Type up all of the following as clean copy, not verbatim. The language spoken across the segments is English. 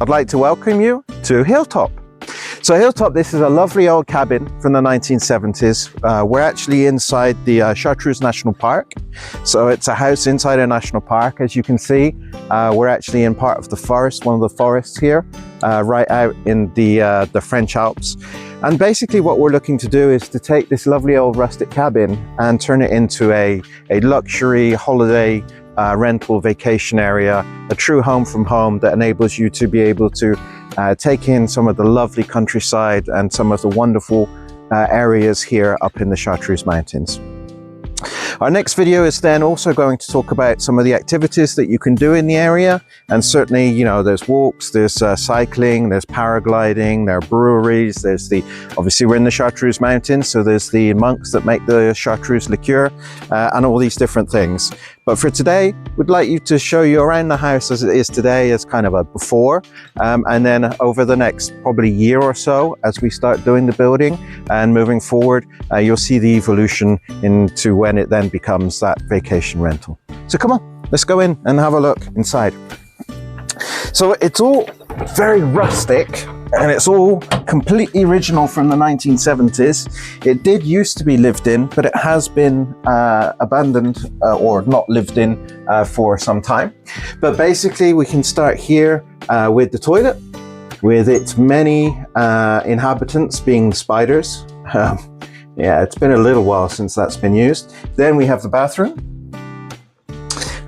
I'd like to welcome you to Hilltop. So Hilltop, this is a lovely old cabin from the 1970s. We're actually inside the Chartreuse National Park. So it's a house inside a national park. As you can see, we're actually in part of the forest, one of the forests here, right out in the French Alpes. And basically what we're looking to do is to take this lovely old rustic cabin and turn it into a luxury holiday rental vacation area, a true home from home that enables you to be able to take in some of the lovely countryside and some of the wonderful areas here up in the Chartreuse Mountains. Our next video is then also going to talk about some of the activities that you can do in the area, and certainly, you know, there's walks, there's cycling, there's paragliding, there are breweries, obviously we're in the Chartreuse Mountains, so there's the monks that make the Chartreuse liqueur and all these different things. But for today, we'd like you to show you around the house as it is today as kind of a before, and then over the next probably year or so, as we start doing the building and moving forward, you'll see the evolution into when it then becomes that vacation rental. So come on, let's go in and have a look inside. So it's all very rustic, and it's all completely original from the 1970s. It did used to be lived in, but it has been abandoned or not lived in for some time. But basically we can start here with the toilet, with its many inhabitants being spiders. Yeah, it's been a little while since that's been used. Then we have the bathroom.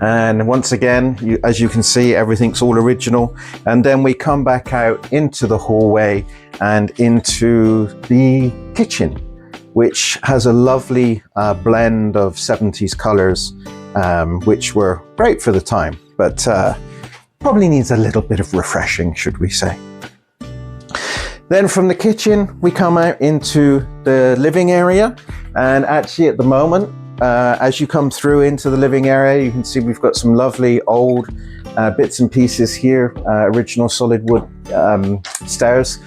And once again, as you can see, everything's all original. And then we come back out into the hallway and into the kitchen, which has a lovely blend of 70s colors, which were great for the time, but probably needs a little bit of refreshing, should we say. Then from the kitchen, we come out into the living area. And actually at the moment, as you come through into the living area, you can see we've got some lovely old bits and pieces here, original solid wood stairs.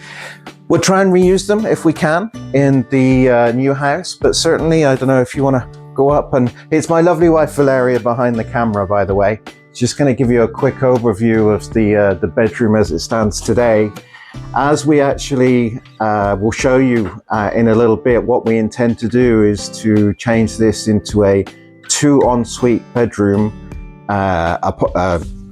We'll try and reuse them if we can in the new house, but certainly, I don't know if you want to go up, and it's my lovely wife Valeria behind the camera, by the way. Just going to give you a quick overview of the bedroom as it stands today. As we actually will show you in a little bit, what we intend to do is to change this into a 2 ensuite bedroom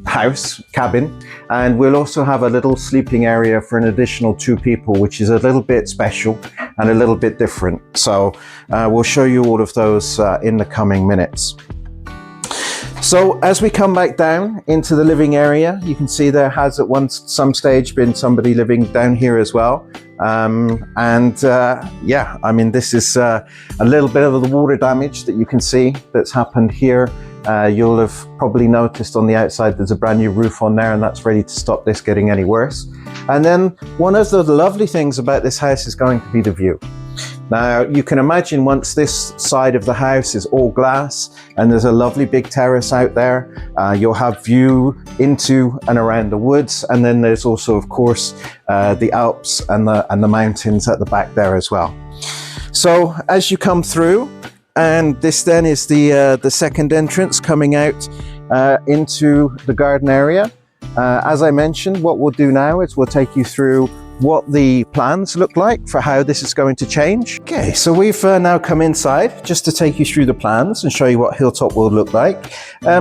house, cabin, and we'll also have a little sleeping area for an additional 2 people, which is a little bit special and a little bit different. So we'll show you all of those in the coming minutes. So as we come back down into the living area, you can see there has at some stage been somebody living down here as well. Yeah, I mean, this is a little bit of the water damage that you can see that's happened here. You'll have probably noticed on the outside there's a brand new roof on there, and that's ready to stop this getting any worse. And then one of the lovely things about this house is going to be the view. Now, you can imagine once this side of the house is all glass and there's a lovely big terrace out there, you'll have view into and around the woods. And then there's also, of course, the Alps and the mountains at the back there as well. So as you come through, and this then is the second entrance coming out into the garden area. As I mentioned, what we'll do now is we'll take you through what the plans look like for how this is going to change. Okay, so we've now come inside just to take you through the plans and show you what Hilltop will look like.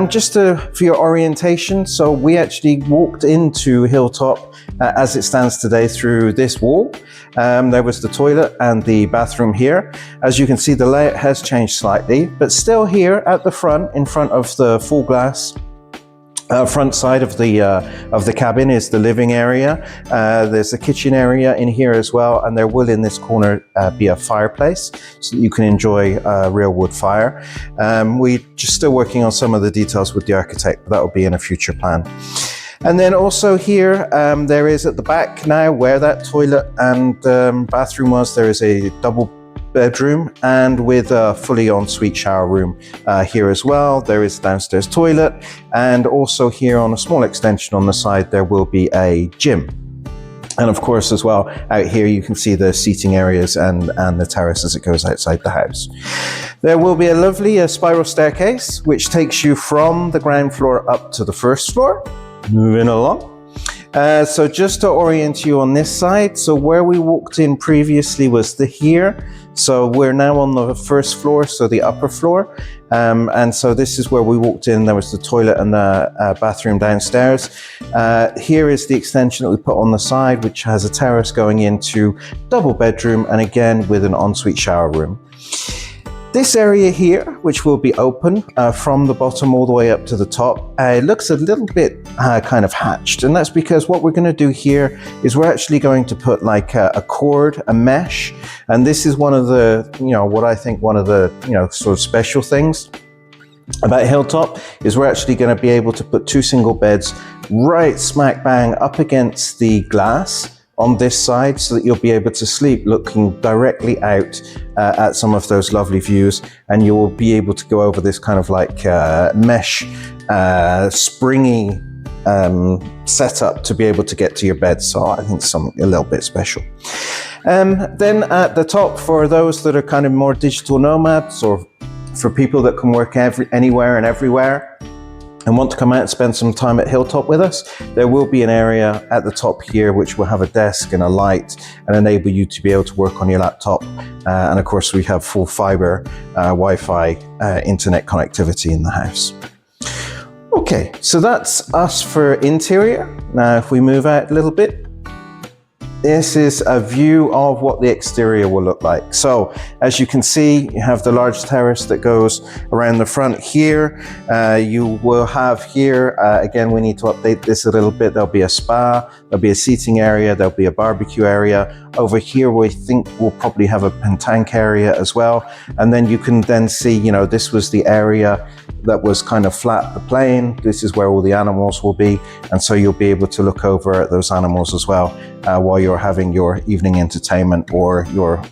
Just for your orientation, so we actually walked into Hilltop as it stands today through this wall. There was the toilet and the bathroom here. As you can see, the layout has changed slightly, but still here at the front, in front of the full glass front side of the cabin is the living area. There's a kitchen area in here as well, and there will in this corner be a fireplace so that you can enjoy a real wood fire. We're just still working on some of the details with the architect, but that will be in a future plan. And then also here, there is at the back now where that toilet and bathroom was, there is a double bedroom and with a fully ensuite shower room here as well. There is a downstairs toilet, and also here on a small extension on the side there will be a gym. And of course as well out here you can see the seating areas and the terrace as it goes outside the house. There will be a lovely spiral staircase which takes you from the ground floor up to the first floor. Moving along. So just to orient you on this side, so where we walked in previously was here. So we're now on the first floor, so the upper floor. And so this is where we walked in. There was the toilet and the bathroom downstairs. Here is the extension that we put on the side, which has a terrace going into double bedroom, and again with an ensuite shower room. This area here, which will be open from the bottom all the way up to the top, looks a little bit kind of hatched. And that's because what we're going to do here is we're actually going to put like a cord, a mesh. And this is one of the, what I think one of the, sort of special things about Hilltop is we're actually going to be able to put 2 single beds right smack bang up against the glass on this side, so that you'll be able to sleep looking directly out at some of those lovely views, and you will be able to go over this kind of like mesh springy setup to be able to get to your bed. So I think something a little bit special. Then at the top, for those that are kind of more digital nomads, or for people that can work anywhere and everywhere and want to come out and spend some time at Hilltop with us, there will be an area at the top here which will have a desk and a light and enable you to be able to work on your laptop. And of course, we have full fiber Wi-Fi internet connectivity in the house. Okay, so that's us for interior. Now, if we move out a little bit, this is a view of what the exterior will look like. So as you can see, you have the large terrace that goes around the front here. You will have here, again, we need to update this a little bit. There'll be a spa, there'll be a seating area, there'll be a barbecue area. Over here, we think we'll probably have a pentank area as well. And then you can then see, this was the area that was kind of flat, the plain. This is where all the animals will be. And so you'll be able to look over at those animals as well while you're having your evening entertainment, or you're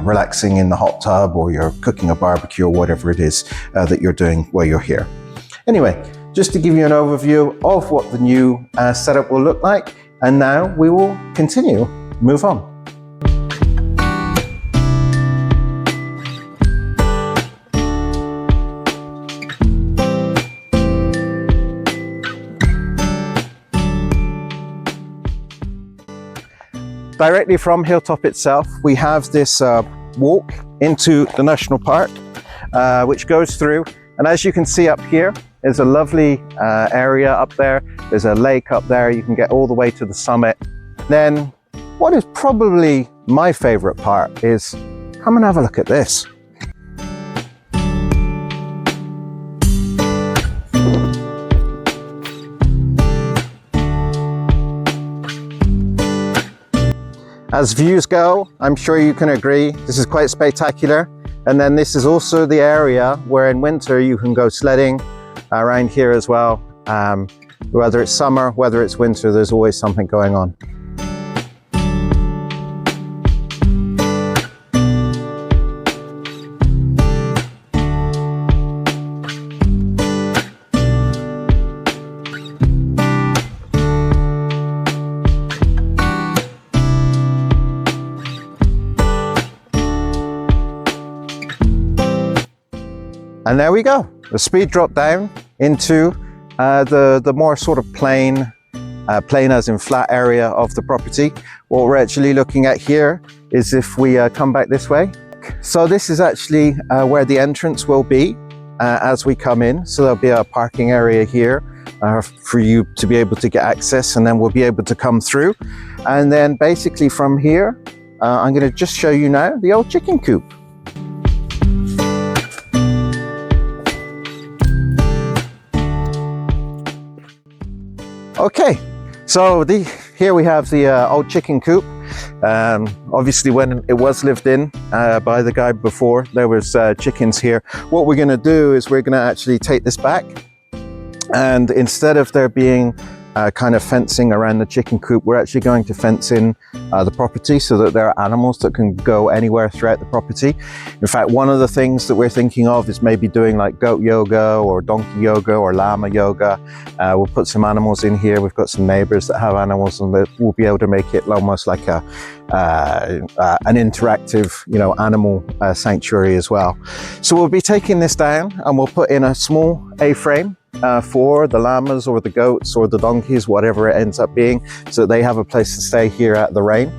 relaxing in the hot tub, or you're cooking a barbecue, or whatever it is that you're doing while you're here. Anyway, just to give you an overview of what the new setup will look like. And now we will continue, move on. Directly from Hilltop itself, we have this walk into the national park, which goes through. And as you can see up here, there's a lovely area up there. There's a lake up there. You can get all the way to the summit. Then what is probably my favorite part is come and have a look at this. As views go, I'm sure you can agree, this is quite spectacular. And then this is also the area where in winter you can go sledding around here as well. Whether it's summer, whether it's winter, there's always something going on. And there we go, the speed drop down into the more sort of plain as in flat area of the property. What we're actually looking at here is if we come back this way. So this is actually where the entrance will be as we come in. So there'll be a parking area here for you to be able to get access, and then we'll be able to come through. And then basically from here, I'm going to just show you now the old chicken coop. Okay, so here we have the old chicken coop. Obviously when it was lived in by the guy before, there was chickens here. What we're going to do is we're going to actually take this back, and instead of there being kind of fencing around the chicken coop, we're actually going to fence in the property so that there are animals that can go anywhere throughout the property. In fact, one of the things that we're thinking of is maybe doing like goat yoga or donkey yoga or llama yoga. We'll put some animals in here. We've got some neighbors that have animals, and we'll be able to make it almost like an interactive, animal sanctuary as well. So we'll be taking this down, and we'll put in a small A-frame for the llamas or the goats or the donkeys, whatever it ends up being, so that they have a place to stay here out of the rain.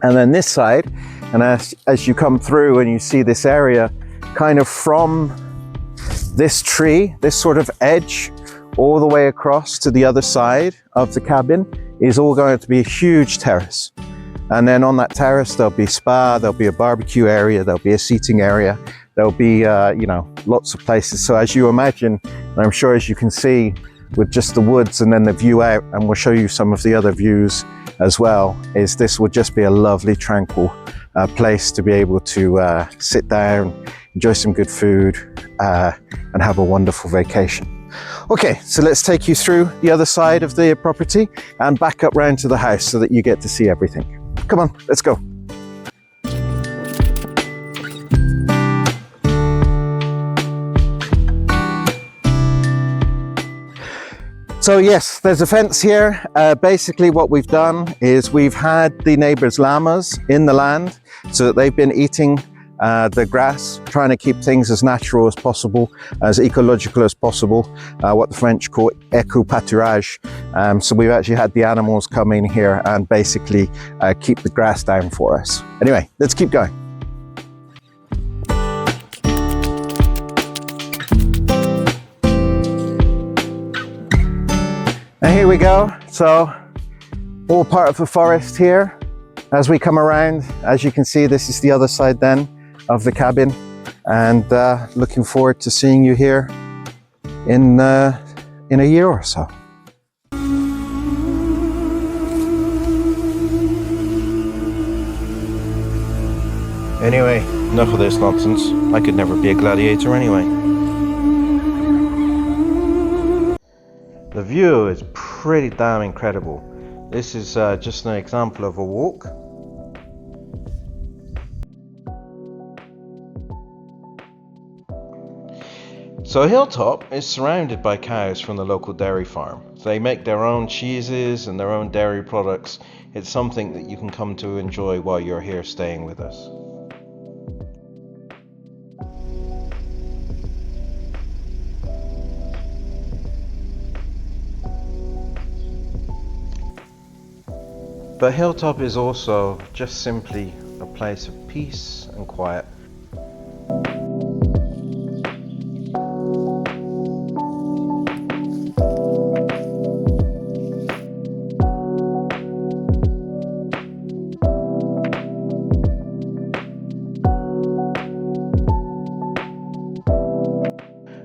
And then this side, and as you come through and you see this area, kind of from this tree, this sort of edge, all the way across to the other side of the cabin is all going to be a huge terrace. And then on that terrace, there'll be a spa, there'll be a barbecue area, there'll be a seating area, there'll be, you know, lots of places. So as you imagine, and I'm sure as you can see with just the woods and then the view out, and we'll show you some of the other views as well, is this would just be a lovely, tranquil place to be able to sit down, enjoy some good food, and have a wonderful vacation. Okay, so let's take you through the other side of the property and back up round to the house so that you get to see everything. Come on, let's go. So yes, there's a fence here. Basically what we've done is we've had the neighbors' llamas in the land, so that they've been eating the grass, trying to keep things as natural as possible, as ecological as possible, what the French call éco-pâturage. So we've actually had the animals come in here and basically keep the grass down for us. Anyway, let's keep going. And here we go. So all part of the forest here. As we come around, as you can see, this is the other side then of the cabin, and looking forward to seeing you here in a year or so. Anyway, enough of this nonsense. I could never be a gladiator anyway. The view is pretty damn incredible. This is just an example of a walk. So Hilltop is surrounded by cows from the local dairy farm. They make their own cheeses and their own dairy products. It's something that you can come to enjoy while you're here staying with us. But Hilltop is also just simply a place of peace and quiet.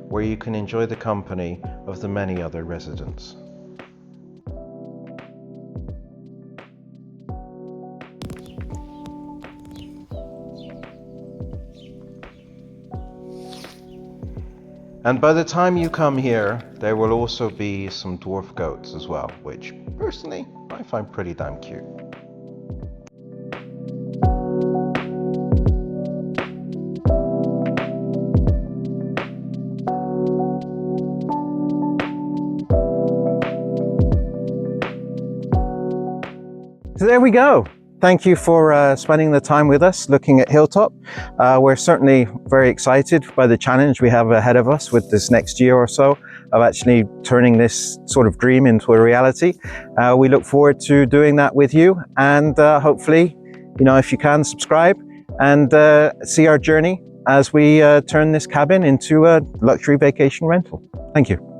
Where you can enjoy the company of the many other residents. And by the time you come here, there will also be some dwarf goats as well, which personally I find pretty damn cute. So there we go. Thank you for spending the time with us looking at Hilltop. We're certainly very excited by the challenge we have ahead of us with this next year or so of actually turning this sort of dream into a reality. We look forward to doing that with you, and hopefully, you know, if you can, subscribe and see our journey as we turn this cabin into a luxury vacation rental. Thank you.